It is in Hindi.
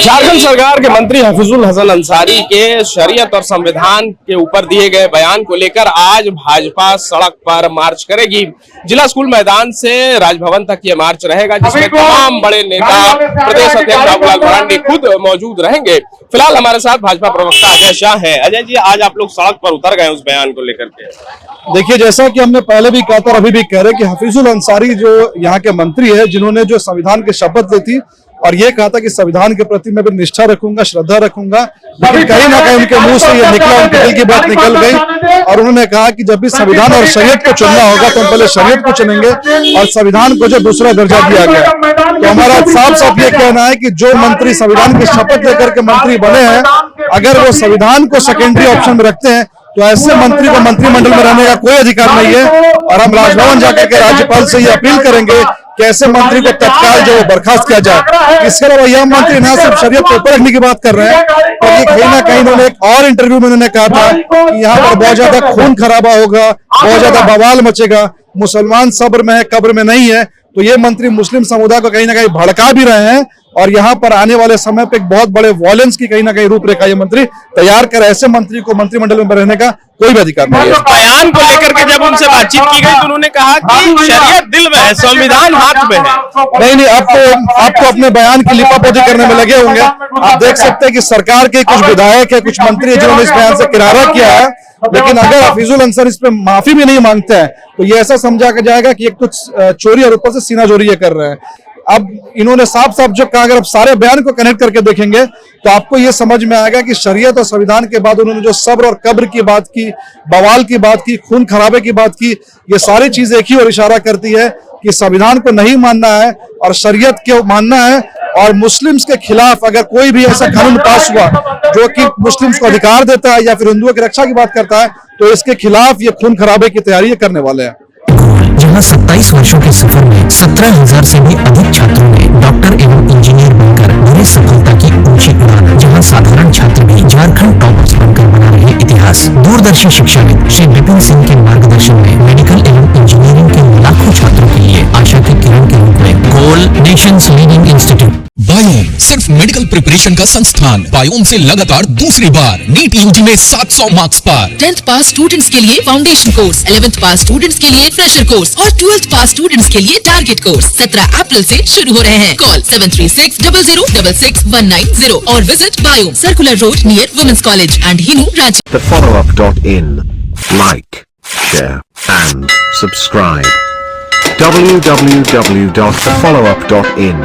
झारखंड सरकार के मंत्री हफीजुल हसन अंसारी के शरीयत और संविधान के ऊपर दिए गए बयान को लेकर आज भाजपा सड़क पर मार्च करेगी। जिला स्कूल मैदान से राजभवन तक ये मार्च रहेगा, जिसमें तमाम बड़े नेता, प्रदेश अध्यक्ष बाबूलाल मरांडी खुद मौजूद रहेंगे। फिलहाल हमारे साथ भाजपा प्रवक्ता अजय शाह हैं। अजय जी, आज आप लोग सड़क पर उतर गए उस बयान को लेकर के। देखिए, जैसा कि हमने पहले भी कहा था और अभी भी कह रहे कि हफीजुल अंसारी जो यहाँ के मंत्री है, जिन्होंने जो संविधान की शपथ ली थी और ये कहा था कि संविधान के प्रति मैं भी निष्ठा रखूंगा, श्रद्धा रखूंगा, लेकिन कहीं ना कहीं उनके मुंह से ये निकला, उनके दिल की बात निकल गई और उन्होंने कहा कि जब भी संविधान और शरीयत को चुनना होगा तो हम पहले शरीयत को चुनेंगे और संविधान को जो दूसरा दर्जा दिया गया। तो हमारा साफ साफ ये कहना है कि जो मंत्री संविधान की शपथ लेकर के मंत्री बने हैं, अगर वो संविधान को सेकेंडरी ऑप्शन में रखते हैं तो ऐसे मंत्री को मंत्रिमंडल में रहने का कोई अधिकार नहीं है। और हम राजभवन जाकर के राज्यपाल से ये अपील करेंगे कि ऐसे मंत्री को तत्काल जो बर्खास्त किया जाए। इसके अलावा यह मंत्री न सिर्फ शरीयत को ऊपर रखने की बात कर रहे हैं, बल्कि कहीं ना कहीं उन्होंने एक और इंटरव्यू में उन्होंने कहा था कि यहाँ पर बहुत ज्यादा खून खराबा होगा, बहुत ज्यादा बवाल मचेगा, मुसलमान सब्र में है, कब्र में नहीं है। तो ये मंत्री मुस्लिम समुदाय को कहीं ना कहीं भड़का भी रहे हैं और यहाँ पर आने वाले समय पे एक बहुत बड़े वॉयलेंस की कहीं ना कहीं रूपरेखा ये मंत्री तैयार कर, ऐसे मंत्री को मंत्रिमंडल में रहने का कोई भी अधिकार नहीं है। बयान को लेकर के जब उनसे बातचीत की गई तो उन्होंने कहा कि शरीयत दिल में है, संविधान हाथ में है। नहीं, आपको अपने बयान की लिपापोती करने में लगे होंगे। आप देख सकते हैं कि सरकार के कुछ विधायक है, कुछ मंत्री जिन्होंने इस बयान से किनारा किया है, लेकिन अगर हफीजुल अंसारी इस पे माफी भी नहीं मांगते हैं तो ये ऐसा समझा जाएगा कि एक कुछ चोरी और ऊपर से सीना चोरी ये कर रहे हैं। अब इन्होंने साफ साफ जो कहा, अगर आप सारे बयान को कनेक्ट करके देखेंगे तो आपको ये समझ में आएगा कि शरीयत और संविधान के बाद उन्होंने जो सब्र और कब्र की बात की, बवाल की बात की, खून खराबे की बात की, ये सारी चीजें एक ही और इशारा करती है कि संविधान को नहीं मानना है और शरीयत को मानना है। और मुस्लिम्स के खिलाफ अगर कोई भी ऐसा कानून पास हुआ जो कि मुस्लिम्स को अधिकार देता है या फिर हिंदुओं की रक्षा की बात करता है, तो इसके खिलाफ ये खून खराबे की तैयारी करने वाले हैं। जहां 27 वर्षों के सफर में 17,000 से भी अधिक छात्रों ने डॉक्टर एवं इंजीनियर बनकर भरी सफलता की ऊंची उड़ान, जहां साधारण छात्र भी झारखंड टॉपर्स बनकर बना रहे इतिहास। दूरदर्शी शिक्षाविद श्री विपिन सिंह के मार्गदर्शन में मेडिकल एवं इंजीनियरिंग के लाखों छात्रों के लिए आशा की किरण के रूप में गोल नेशंस लीडिंग इंस्टीट्यूट बायोम सिर्फ मेडिकल प्रिपरेशन का संस्थान। बायोम से लगातार दूसरी बार नीट यूजी में 700 मार्क्स पर। 10th पास स्टूडेंट्स के लिए फाउंडेशन कोर्स, 11th पास स्टूडेंट्स के लिए फ्रेशर कोर्स और 12th पास स्टूडेंट्स के लिए टारगेट कोर्स 17 अप्रैल से शुरू हो रहे हैं। कॉल 7360066190 और visit Biome, circular road near women's college and Hinoo Ranchi. thefollowup.in. Like, share and subscribe. www.thefollowup.in